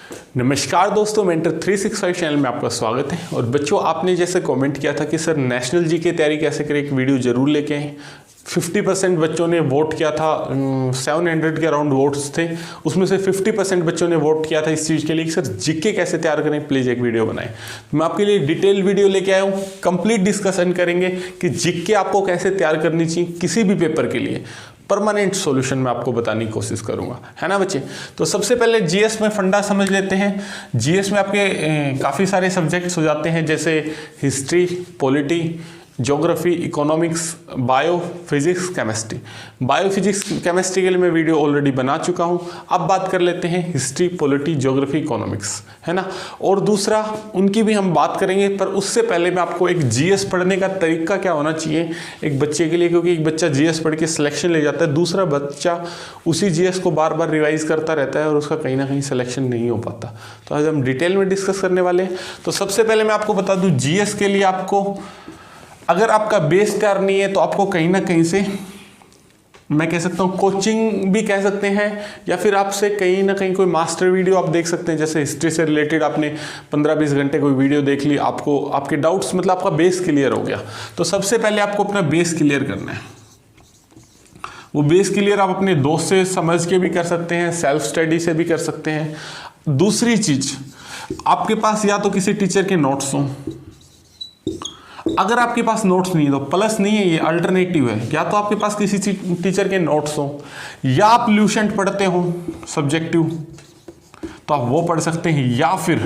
नमस्कार दोस्तों, mentor 365 channel में आपका स्वागत है। और बच्चों, आपने जैसे कमेंट किया था कि सर नेशनल जी की तैयारी कैसे करें, एक वीडियो जरूर लेके आए। 50% बच्चों ने वोट किया था, 700 के अराउंड वोट्स थे, उसमें से 50% बच्चों ने वोट किया था इस चीज़ के लिए कि सर जीके कैसे तैयार करें, प्लीज़ एक वीडियो बनाएं। मैं आपके लिए डिटेल वीडियो लेके आया हूँ, कंप्लीट डिस्कशन करेंगे कि जीके आपको कैसे तैयार करनी चाहिए किसी भी पेपर के लिए। परमानेंट सॉल्यूशन मैं आपको बताने की कोशिश करूंगा, है ना बच्चे। तो सबसे पहले जीएस में फंडा समझ लेते हैं। जीएस में आपके काफ़ी सारे सब्जेक्ट्स हो जाते हैं, जैसे history, polity, geography, economics, bio, physics, chemistry. Bio, physics, chemistry के लिए मैं वीडियो ऑलरेडी बना चुका हूं। अब बात कर लेते हैं हिस्ट्री, पॉलिटी, ज्योग्राफी, इकोनॉमिक्स, है ना। और दूसरा उनकी भी हम बात करेंगे, पर उससे पहले मैं आपको एक जीएस पढ़ने का तरीका क्या होना चाहिए एक बच्चे के लिए, क्योंकि एक बच्चा जीएस पढ़ के सिलेक्शन ले जाता है, दूसरा बच्चा उसी जीएस को बार बार रिवाइज करता रहता है और उसका कहीं ना कहीं सिलेक्शन नहीं हो पाता। तो आज हम डिटेल में डिस्कस करने वाले हैं। तो सबसे पहले मैं आपको बता दूं, जीएस के लिए आपको अगर आपका बेस तैयार नहीं है तो आपको कहीं ना कहीं से, मैं कह सकता हूँ कोचिंग भी कह सकते हैं, या फिर आपसे कहीं ना कहीं कोई मास्टर वीडियो आप देख सकते हैं। जैसे हिस्ट्री से रिलेटेड आपने 15-20 घंटे कोई वीडियो देख ली, आपको आपके डाउट्स मतलब आपका बेस क्लियर हो गया। तो सबसे पहले आपको अपना बेस क्लियर करना है। वो बेस क्लियर आप अपने दोस्त से समझ के भी कर सकते हैं, सेल्फ स्टडी से भी कर सकते हैं। दूसरी चीज, आपके पास या तो किसी टीचर के नोट्स हों, अगर आपके पास नोट्स नहीं है तो प्लस नहीं है, ये अल्टरनेटिव है, या तो आपके पास किसी टीचर के नोट्स हो, या आप ल्यूसेंट पढ़ते हो सब्जेक्टिव तो आप वो पढ़ सकते हैं, या फिर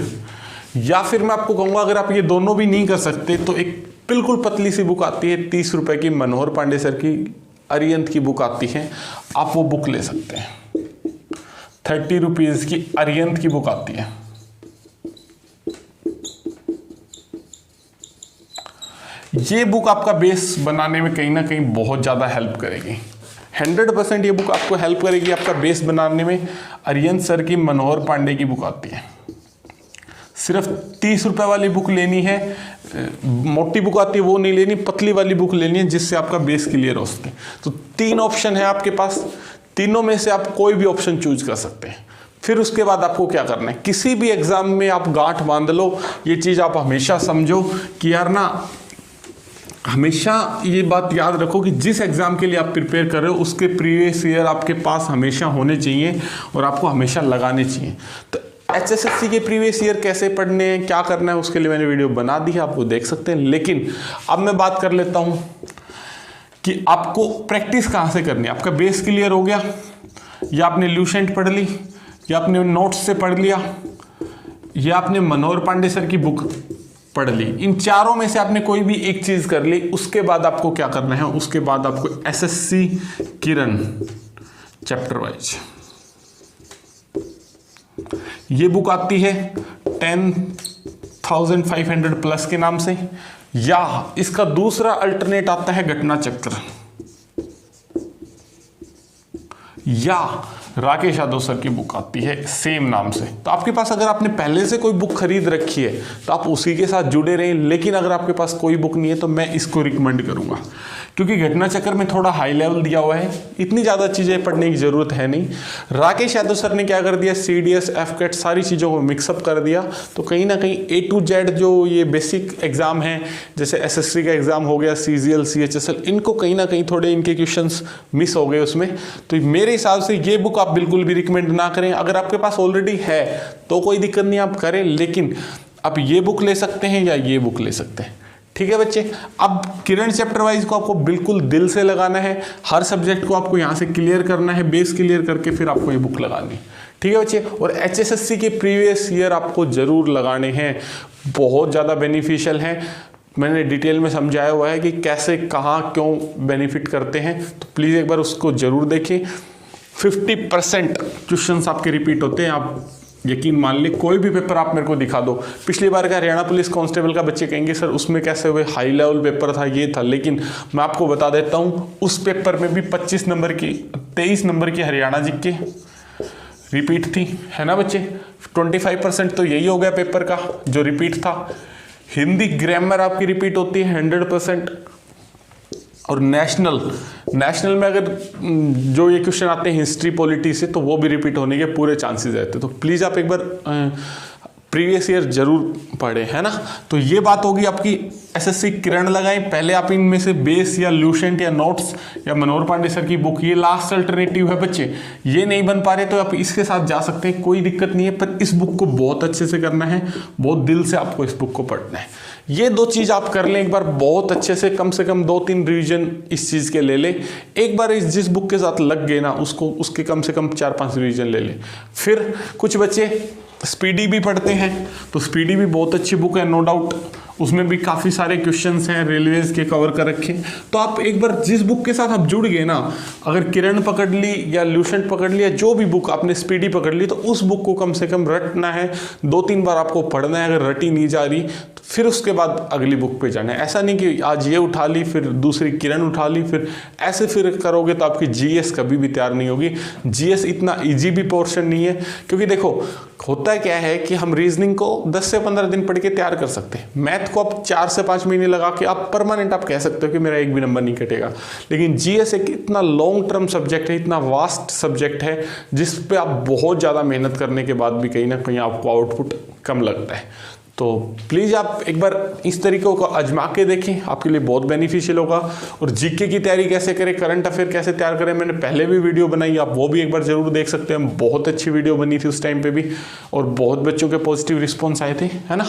मैं आपको कहूंगा अगर आप ये दोनों भी नहीं कर सकते तो एक बिल्कुल पतली सी बुक आती है 30 रुपए की, मनोहर पांडे सर की अरिहंत की बुक आती है, आप वो बुक ले सकते हैं। 30 रुपीज की अरिहंत की बुक आती है। ये बुक आपका बेस बनाने में कहीं ना कहीं बहुत ज़्यादा हेल्प करेगी। 100% ये बुक आपको हेल्प करेगी आपका बेस बनाने में। अरिहंत सर की मनोहर पांडे की बुक आती है। सिर्फ 30 रुपए वाली बुक लेनी है, मोटी बुक आती है वो नहीं लेनी, पतली वाली बुक लेनी है जिससे आपका बेस क्लियर हो सके। तो 3 ऑप्शन है आपके पास, तीनों में से आप कोई भी ऑप्शन चूज कर सकते हैं। फिर उसके बाद आपको क्या करना है, किसी भी एग्जाम में आप गांठ बांध लो, ये चीज़ आप हमेशा समझो कि यार ना, हमेशा ये बात याद रखो कि जिस एग्ज़ाम के लिए आप प्रिपेयर कर रहे हो उसके प्रीवियस ईयर आपके पास हमेशा होने चाहिए और आपको हमेशा लगाने चाहिए। तो एचएसएससी के प्रीवियस ईयर कैसे पढ़ने हैं, क्या करना है, उसके लिए मैंने वीडियो बना दी है, आप वो देख सकते हैं। लेकिन अब मैं बात कर लेता हूँ कि आपको प्रैक्टिस कहाँ से करनी है। आपका बेस क्लियर हो गया, या आपने ल्यूसेंट पढ़ ली, या आपने नोट्स से पढ़ लिया, या आपने मनोहर पांडे सर की बुक पढ़ ली। इन चारों में से आपने कोई भी एक चीज कर ली। उसके बाद आपको क्या करना है, उसके बाद आपको एसएससी किरण चैप्टर वाइज ये बुक आती है 10,500 प्लस के नाम से, या इसका दूसरा अल्टरनेट आता है घटना चक्र, या राकेश यादव सर की बुक आती है सेम नाम से। तो आपके पास अगर आपने पहले से कोई बुक खरीद रखी है तो आप उसी के साथ जुड़े रहें। लेकिन अगर आपके पास कोई बुक नहीं है तो मैं इसको रिकमेंड करूंगा, क्योंकि घटना चक्र में थोड़ा हाई लेवल दिया हुआ है, इतनी ज़्यादा चीज़ें पढ़ने की ज़रूरत है नहीं। राकेश यादव सर ने क्या कर दिया, सीडीएस, एफकेट सारी चीज़ों को मिक्सअप कर दिया। तो कहीं ना कहीं A to Z जो ये बेसिक एग्जाम है, जैसे एसएससी का एग्जाम हो गया, सीजीएल, सीएचएसएल, इनको कहीं ना कहीं थोड़े इनके क्वेश्चंस मिस हो गए उसमें। तो मेरे हिसाब से ये बुक आप बिल्कुल भी रिकमेंड ना करें। अगर आपके पास ऑलरेडी है तो कोई दिक्कत नहीं, आप करें, लेकिन आप ये बुक ले सकते हैं या ये बुक ले सकते हैं। ठीक है बच्चे। अब किरण चैप्टर वाइज को आपको बिल्कुल दिल से लगाना है, हर सब्जेक्ट को आपको यहाँ से क्लियर करना है, बेस क्लियर करके फिर आपको ये बुक लगानी है। ठीक है बच्चे। और एचएसएससी के प्रीवियस ईयर आपको जरूर लगाने हैं, बहुत ज़्यादा बेनिफिशियल है। मैंने डिटेल में समझाया हुआ है कि कैसे, कहाँ, क्यों बेनिफिट करते हैं, तो प्लीज़ एक बार उसको जरूर देखिए। 50% क्वेश्चंस आपके रिपीट होते हैं, आप यकीन मान ली। कोई भी पेपर आप मेरे को दिखा दो, पिछली बार का हरियाणा पुलिस कांस्टेबल का बच्चे कहेंगे सर उसमें कैसे हुए, हाई लेवल पेपर था, ये था, लेकिन मैं आपको बता देता हूँ उस पेपर में भी 25 नंबर की, 23 नंबर की हरियाणा जीके रिपीट थी, है ना बच्चे। 25% तो यही हो गया पेपर का जो रिपीट था। हिंदी ग्रामर आपकी रिपीट होती है 100%। और नेशनल में अगर जो ये क्वेश्चन आते हैं हिस्ट्री पॉलिटी से, तो वो भी रिपीट होने के पूरे चांसेस रहते हैं। तो प्लीज़ आप एक बार प्रीवियस ईयर जरूर पढ़ें, है ना। तो ये बात होगी आपकी एसएससी किरण लगाएं। पहले आप इनमें से बेस या लूसेंट या नोट्स या मनोहर पांडे सर की बुक, ये लास्ट अल्टरनेटिव है बच्चे। ये नहीं बन पा रहे तो आप इसके साथ जा सकते हैं, कोई दिक्कत नहीं है। पर इस बुक को बहुत अच्छे से करना है, बहुत दिल से आपको इस बुक को पढ़ना है। ये दो चीज आप कर लें एक बार बहुत अच्छे से कम 2-3 रिवीजन इस चीज के ले ले। एक बार जिस बुक के साथ लग गए ना, उसके कम से कम 4-5 रिवीजन ले ले। फिर कुछ बच्चे स्पीडी भी पढ़ते हैं, तो स्पीडी भी बहुत अच्छी बुक है, नो डाउट। उसमें भी काफ़ी सारे क्वेश्चंस हैं रेलवेज के कवर कर रखे। तो आप एक बार जिस बुक के साथ आप जुड़ गए ना, अगर किरण पकड़ ली या लूसेंट पकड़ लिया, जो भी बुक आपने स्पीडी पकड़ ली, तो उस बुक को कम से कम रटना है, 2-3 बार आपको पढ़ना है। अगर रटी नहीं जा रही तो फिर उसके बाद अगली बुक पे जाना है। ऐसा नहीं कि आज ये उठा ली फिर दूसरी किरण उठा ली, फिर ऐसे फिर करोगे तो आपकी जीएस कभी भी तैयार नहीं होगी। जीएस इतना ईजी भी पोर्शन नहीं है, क्योंकि देखो होता क्या है कि हम रीजनिंग को 10 से 15 दिन पढ़ के तैयार कर सकते हैं। मैथ को आप 4 से 5 महीने लगा के आप परमानेंट आप कह सकते हो कि मेरा एक भी नंबर नहीं कटेगा। लेकिन जीएस एक इतना लॉन्ग टर्म सब्जेक्ट है, इतना वास्ट सब्जेक्ट है, जिस पे आप बहुत ज़्यादा मेहनत करने के बाद भी कहीं ना कहीं आपको आउटपुट कम लगता है। तो प्लीज़ आप एक बार इस तरीकों को आजमा के देखें, आपके लिए बहुत बेनिफिशियल होगा। और जीके की तैयारी कैसे करें, करंट अफेयर कैसे तैयार करें, मैंने पहले भी वीडियो बनाई, आप वो भी एक बार जरूर देख सकते हैं। बहुत अच्छी वीडियो बनी थी उस टाइम पे भी, और बहुत बच्चों के पॉजिटिव रिस्पॉन्स आए थे, है ना।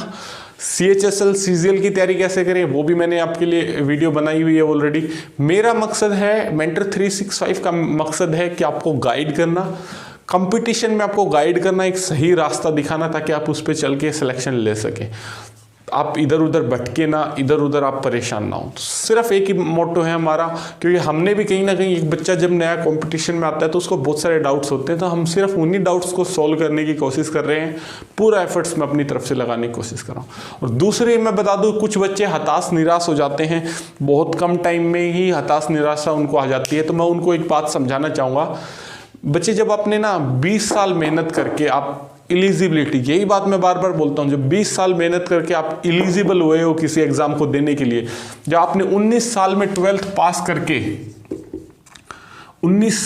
CHSL CGL की तैयारी कैसे करें, वो भी मैंने आपके लिए वीडियो बनाई हुई है ऑलरेडी। मेरा मकसद है, मेंटर 365 का मकसद है कि आपको गाइड करना, कंपटीशन में आपको गाइड करना, एक सही रास्ता दिखाना, ताकि आप उस पर चल के सिलेक्शन ले सकें। आप इधर उधर भटके ना, इधर उधर आप परेशान ना हो। तो सिर्फ एक ही मोटो है हमारा, क्योंकि हमने भी कहीं ना कहीं, एक बच्चा जब नया कंपटीशन में आता है तो उसको बहुत सारे डाउट्स होते हैं, तो हम सिर्फ उन्हीं डाउट्स को सॉल्व करने की कोशिश कर रहे हैं। पूरा एफर्ट्स मैं अपनी तरफ से लगाने की कोशिश कर रहा हूँ। और दूसरे मैं बता दूँ, कुछ बच्चे हताश निराश हो जाते हैं, बहुत कम टाइम में ही हताश निराशा उनको आ जाती है। तो मैं उनको एक बात समझाना चाहूँगा, बच्चे जब अपने ना 20 साल मेहनत करके आप एलिजिबिलिटी, यही बात मैं बार बार बोलता हूँ, जब 20 साल मेहनत करके आप एलिजिबल हुए हो किसी एग्जाम को देने के लिए, जब आपने 19 साल में 12th पास करके, 19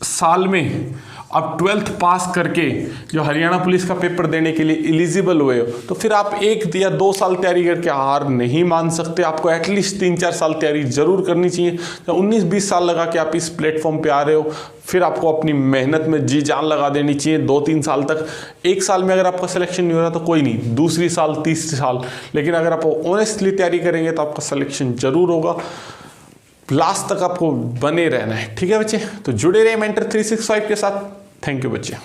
साल में आप 12th पास करके जो हरियाणा पुलिस का पेपर देने के लिए एलिजिबल हुए हो, तो फिर आप 1 या 2 साल तैयारी करके हार नहीं मान सकते। आपको एटलीस्ट 3-4 साल तैयारी जरूर करनी चाहिए। तो 19-20 साल लगा के आप इस प्लेटफॉर्म पे आ रहे हो, फिर आपको अपनी मेहनत में जी जान लगा देनी चाहिए 2-3 साल तक। 1 साल में अगर आपका सिलेक्शन नहीं हो रहा तो कोई नहीं, दूसरी साल, तीसरी साल, लेकिन अगर आप ऑनेस्टली तैयारी करेंगे तो आपका सिलेक्शन जरूर होगा। लास्ट तक आपको बने रहना है, ठीक है बच्चे। तो जुड़े रहे मेंटर 365 के साथ। थैंक यू बच्चे।